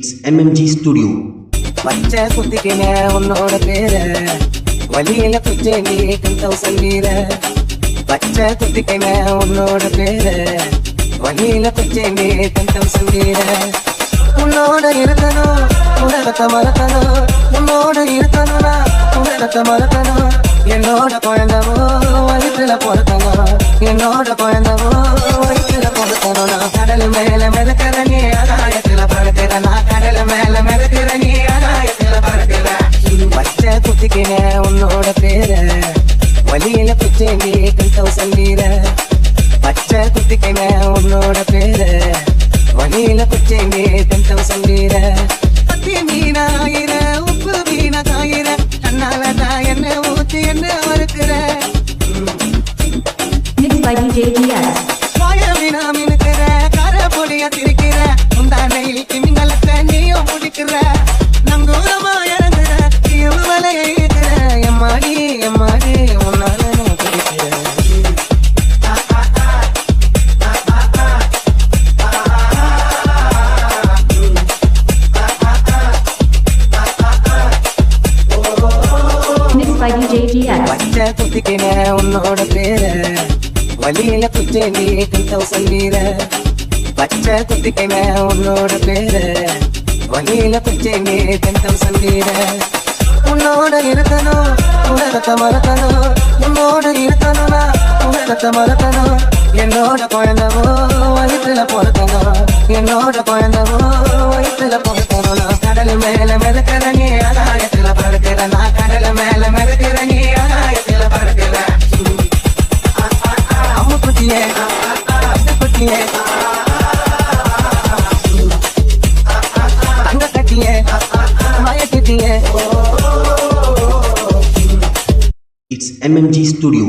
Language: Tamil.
It's MMG Studio. பச்சை குத்திக்கின உன்னோட பேர வழியில குச்சே நீ 10,000 வீர. பச்சை குத்திக்கின உன்னோட பேர வழியில குச்சே நீ 10,000 வீர. உன்னோட இருக்கணும் உலகத்தை மறக்கணும், உன்னோட இருக்கணும்னா உலகத்தை மறக்கணும். என்னோட குழந்தவோ வயிற்றுல பொறுக்கணும், என்னோட குழந்தவோ வயிற்றுல பொறுக்கணும். நான் கடல் மேல மிதக்கிற நீ ஆகாயத்துல பறக்கிற, நான் கடல் மேல மிதக்கிற நீ ஆகாயத்துல பறக்கிற. பச்சை குத்திக்கின உன்னோட பேர வழியில குச்சே நீ 10,000 வீர. பச்சை குத்திக்கின உன்னோட பேர வழியில குச்சே நீ 10,000 வீர. பத்தி மீனாயிர உப்பு மீன காயிர, கண்ணாலதான் என்ன ஊத்தி என்ன மறுக்கிற. Mixed by DJ DS. வாய மீனா மினுக்கிற, கார பொடிய திரிக்கிற, முந்தானையில் மின்னலத்தை நீயும் முடிக்கிற. நங்கூரமா இறங்குற, நீயும் வலையை இருக்கிற. எம்மாடி எம்மாடி உன்னால நான் பிடிக்கிறேன். Mixed by DJ DS. பச்சை குத்திக்கின உன்னோட பேர வழியில குச்சே நீ 10,000 வீர. பச்சை குத்திக்கின உன்னோட பேர வழியில குச்சே நீ 10,000 வீர. உன்னோட இருக்கணும் உலகத்தை மறக்கணும், உன்னோட இருக்கணும்னா உலகத்தை மறக்கணும். என்னோட குழந்தவோ வயிற்றுல பொறுக்கணும், என்னோட குழந்தவோ வயிற்றுல பொறுக்கணும். நான் கடல் மேல மிதக்கிற நீ ஆகாயத்துல பறக்கிற, நான் கடல் மேல மிதக்கிற நீ ஆகாயத்துல பறக்கிற. அம்மு குட்டியே குட்டியே தங்க கட்டியே மய கட்டியே. It's MMG Studio.